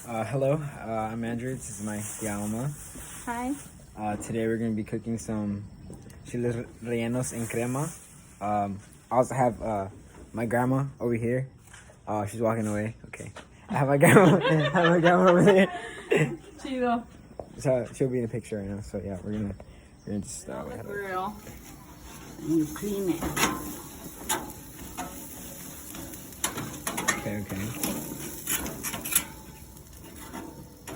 Hello, I'm Andrew. This is my Alma. Hi. Today we're going to be cooking some Chile rellenos en crema. I also have my grandma over here. She's walking away. Okay. I have my grandma. I have my grandma over there. Chido. So she'll be in the picture right now. So yeah, we're gonna just start with the grill. And you clean it. Okay.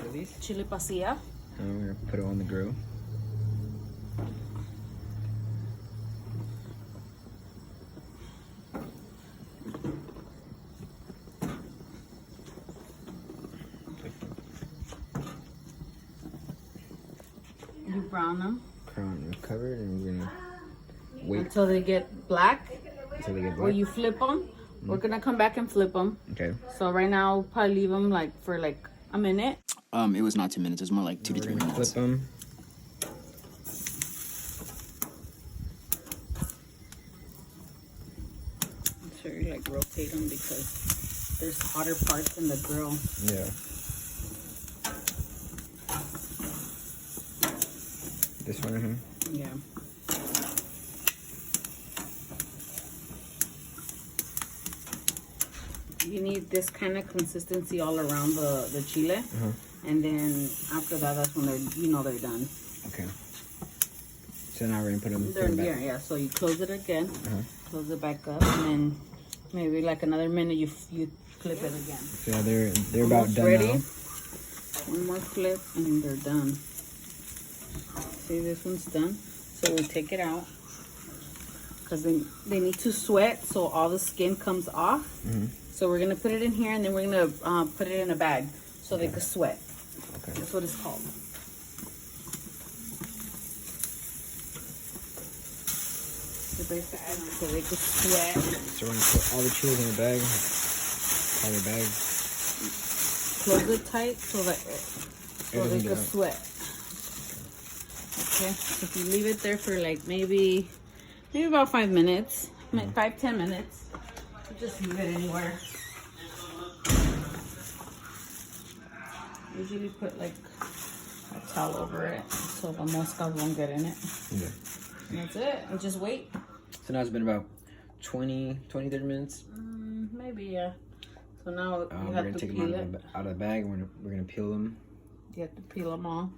Release. Chile pasilla. And we're gonna put it on the grill. You brown them. We're covered, and we're gonna wait until they get black. until they get black. Or you flip them. We're gonna come back and flip them. Okay. So right now, we'll probably leave them for a minute. It was not 2 minutes. It was more like 2 to 3 minutes. Flip them. Make sure you rotate them because there's hotter parts in the grill. Yeah. This one right here? Yeah. You need this kind of consistency all around the chile. And then after that, that's when they're done. Okay. So now we're gonna put them. They're back. Yeah. So you close it again, close it back up, and then maybe another minute you flip it again. So yeah, they're about Almost done ready. now. One more flip, and they're done. See, this one's done. So we take it out because they need to sweat, so all the skin comes off. So we're gonna put it in here, and then we're gonna put it in a bag so they can sweat. Okay. That's what it's called. So they can sweat. So we're gonna put all the chilies in the bag. All the bag. Close it tight so that they can sweat. Okay. So if you leave it there for maybe about 5 minutes, 5-10 minutes, just leave it anywhere. Usually put a towel over it so the moscas won't get in it. Yeah. And that's it. And just wait. So now it's been about 30 minutes. Maybe, yeah. So now you We're have gonna to take peel them it. out of the bag. We're gonna peel them. You have to peel them all.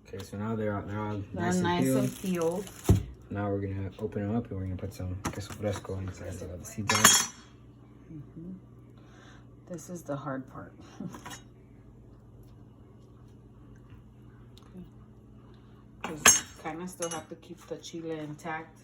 Okay, so now they're They're nice and peeled. Now we're gonna open them up and we're gonna put some queso fresco inside. So the seeds out. This is the hard part. Because you kind of still have to keep the chile intact.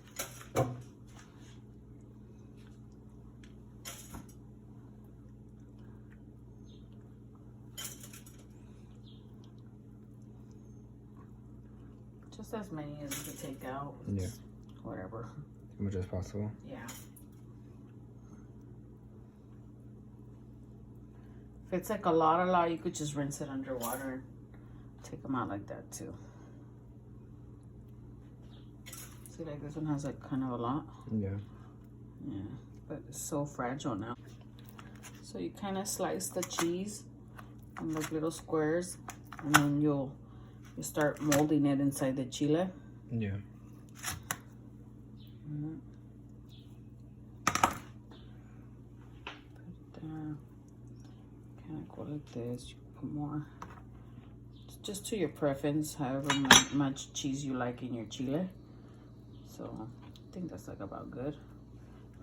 Just as many as you can take out. Yeah. Whatever. As much as possible. Yeah. If it's a lot, you could just rinse it underwater and take them out like that too. See, this one has kind of a lot. Yeah. Yeah, but it's so fragile now. So you kind of slice the cheese in little squares, and then you start molding it inside the chile. Yeah. Kind of go like this. You put more, just to your preference, however much cheese you like in your chile. So I think that's about good.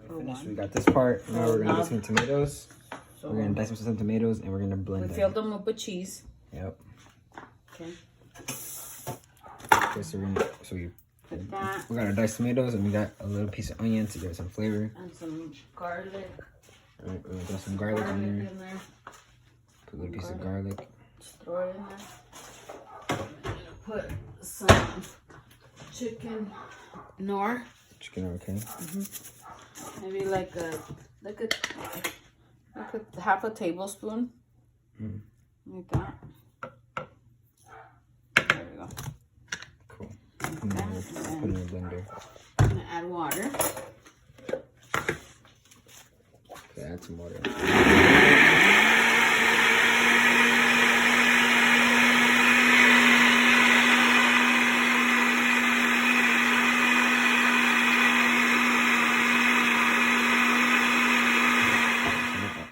Finished. We got this part. Now we're gonna get some tomatoes. So We're gonna dice some tomatoes and we're gonna blend we filled them up with cheese. Yep. Okay. Okay, so we That. got our diced tomatoes and we got a little piece of onion to give it some flavor. And some garlic. Alright, we're gonna throw some garlic in there. Put a little piece of garlic. Just throw it in there. Put some chicken nor. Chicken, okay. Maybe like a half a tablespoon. Like that. There we go. Cool. And then we'll put it in the blender. I'm gonna add water. Okay, add some water.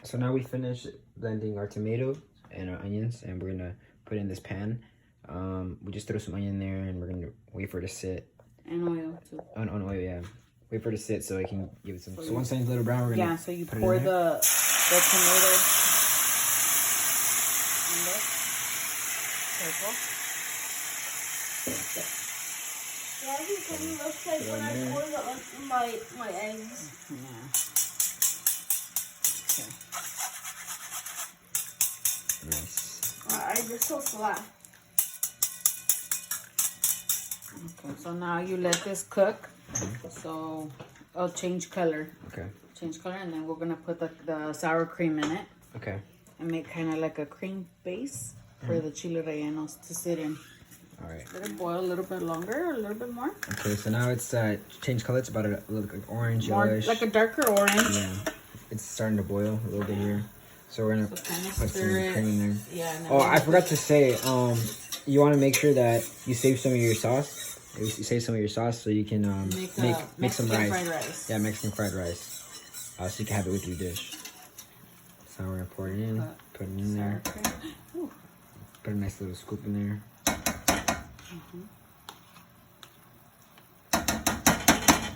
So now we finished blending our tomato and our onions, and we're gonna put it in this pan. We just throw some onion there, and we're gonna wait for it to sit. And oil too. On oil, yeah. Wait for it to sit so it can give it some. So once it's a little brown, we're gonna so you put pour it in there. the tomato in there. Careful. Yeah, it kind of looks like when I pour my eggs. Yeah. Okay. Nice. I just so flat. Okay, so now you let this cook. So it'll change color. Okay. Change color, and then we're gonna put the sour cream in it Okay. and make kind of like a cream base for the chile rellenos to sit in. All right. Let it boil a little bit longer, a little bit more. Okay, so now it's changed color. It's about a little like orange, More yellowish. like a darker orange. Yeah. It's starting to boil a little bit here. So we're gonna So kind of put some stir it. cream in there. Yeah. and then Oh, we're I gonna forgot to say, you want to make sure that you save some of your sauce. You save some of your sauce so you can make some Mexican rice. fried rice. Yeah, Mexican fried rice. So you can have it with your dish. So we're gonna pour it in, put it in there, Sour cream. Ooh. put a nice little scoop in there.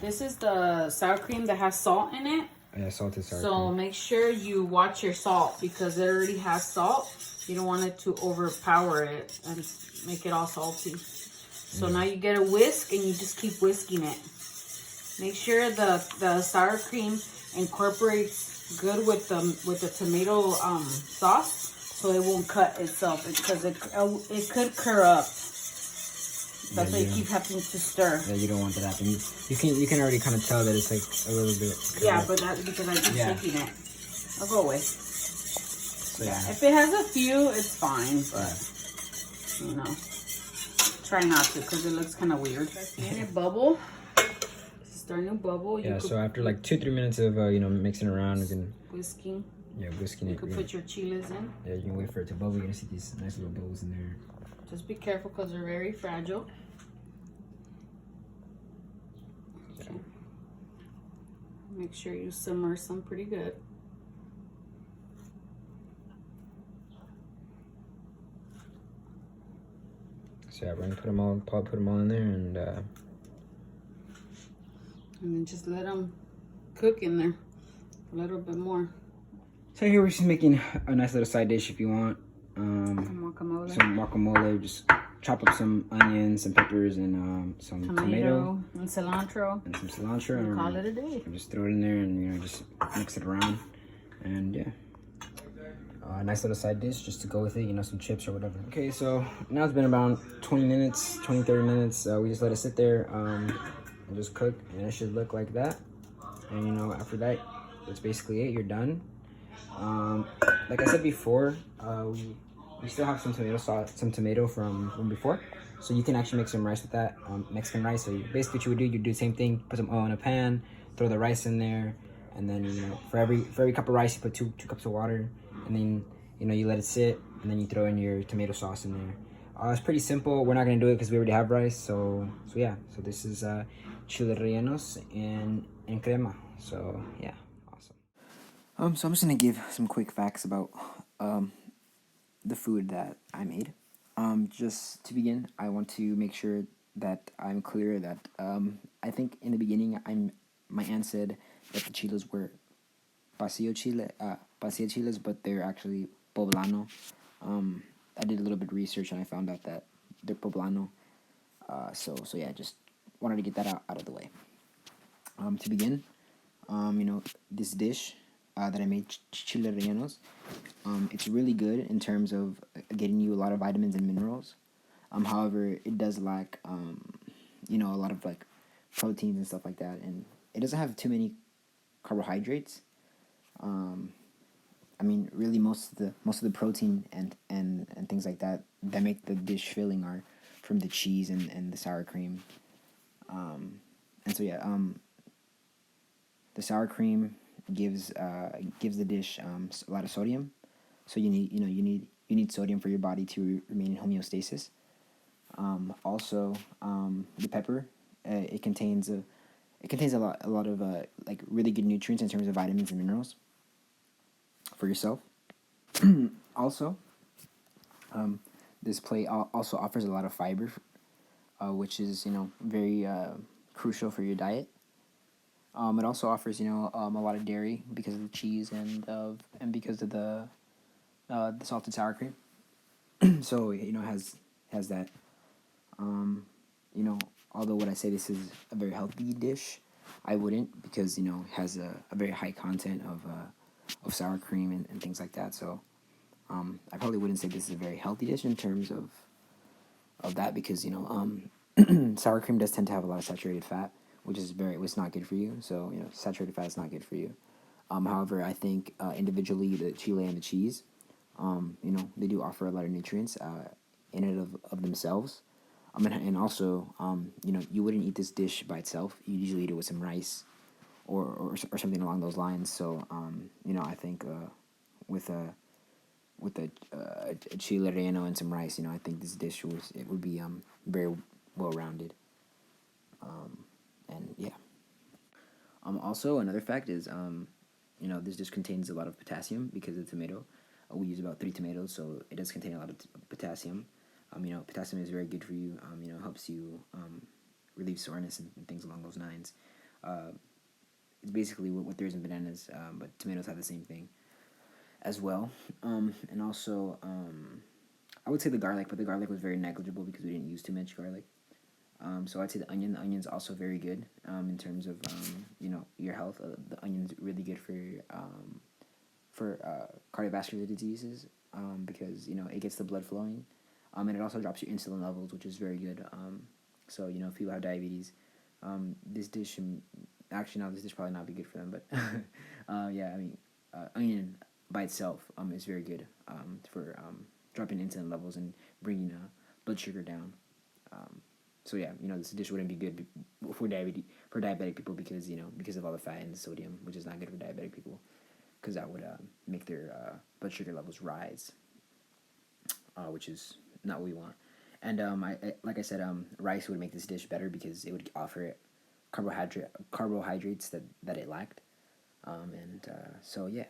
This is the sour cream that has salt in it. Yeah, salted sour So cream. make sure you watch your salt because it already has salt. You don't want it to overpower it and make it all salty. So now you get a whisk and you just keep whisking it. Make sure the sour cream incorporates good with the tomato sauce, so it won't cut itself because it could cur up. That's why you keep having to stir. Yeah, you don't want that to happen. You can already kind of tell that it's like a little bit. Yeah, but that's because I keep shaking it. I'll go away. So yeah. If it has a few, it's fine, but you know, try not to because it looks kind of weird. Starting to bubble. Starting to bubble. Yeah. So after like 2-3 minutes of mixing around, you can whisking. Yeah, whisking You it. could Yeah. put your chiles in. Yeah, you can wait for it to bubble. You're gonna see these nice little bubbles in there. Just be careful because they're very fragile. Okay. Make sure you simmer some pretty good. So yeah, we're gonna put them all in there, and then just let them cook in there a little bit more. so here we're just making a nice little side dish if you want. Some guacamole. Some guacamole. Just chop up some onions, some peppers, and some tomato and cilantro. and some cilantro, And and call it a day. just throw it in there, and just mix it around, and yeah. A nice little side dish just to go with it, some chips or whatever. Okay, so now it's been about 20 minutes, 30 minutes. We just let it sit there and just cook, and it should look like that. And after that, that's basically it. You're done. Like I said before, we still have some tomato sauce, some tomato from before, so you can actually make some rice with that, Mexican rice. So basically what you do the same thing, put some oil in a pan, throw the rice in there, and then for every cup of rice you put two cups of water, and then you let it sit, and then you throw in your tomato sauce in there. It's pretty simple. We're not gonna do it because we already have rice. So yeah. So this is chile rellenos and crema. So yeah, awesome. So I'm just gonna give some quick facts about the food that I made. Just to begin, I want to make sure that I'm clear that I think in the beginning my aunt said that the chiles were pasillo chiles, but they're actually poblano. I did a little bit of research and I found out that they're poblano. So yeah, just wanted to get that out of the way. To begin, this dish that I made, chile rellenos, it's really good in terms of getting you a lot of vitamins and minerals. However, it does lack, a lot of like proteins and stuff like that, and it doesn't have too many carbohydrates. Really most of the protein and things like that make the dish filling are from the cheese and the sour cream. The sour cream gives the dish a lot of sodium. So you need sodium for your body to remain in homeostasis. Also, the pepper, it contains a lot of like really good nutrients in terms of vitamins and minerals for yourself. Also, this plate also offers a lot of fiber, which is very crucial for your diet. It also offers a lot of dairy because of the cheese and because of the salted sour cream. So has that. Um, Although what I say this is a very healthy dish, I wouldn't because it has a very high content of sour cream and things like that. So I probably wouldn't say this is a very healthy dish in terms of that because sour cream does tend to have a lot of saturated fat, which not good for you. So saturated fat is not good for you. However, I think individually the chile and the cheese, they do offer a lot of nutrients in and of themselves. And also, you wouldn't eat this dish by itself. You usually eat it with some rice or something along those lines. So, I think with a a chile relleno and some rice, I think this dish would be very well rounded. And yeah. Also, another fact is, this dish contains a lot of potassium because of the tomato. We use about 3 tomatoes, so it does contain a lot of potassium. Potassium is very good for you. Helps you relieve soreness and things along those lines. It's basically what there is in bananas, but tomatoes have the same thing as well. And also, I would say the garlic, but the garlic was very negligible because we didn't use too much garlic. So I'd say the onion. The onion's also very good in terms of your health. The onion's really good for cardiovascular diseases because it gets the blood flowing, and it also drops your insulin levels, which is very good. So if people have diabetes, this dish actually no, this dish probably not be good for them, but yeah, I mean, onion by itself is very good for dropping insulin levels and bringing blood sugar down. So yeah, this dish wouldn't be good for diabetic people because of all the fat and the sodium, which is not good for diabetic people because that would make their blood sugar levels rise, which is not what we want. And like I said, rice would make this dish better because it would offer carbohydrates that it lacked. So yeah,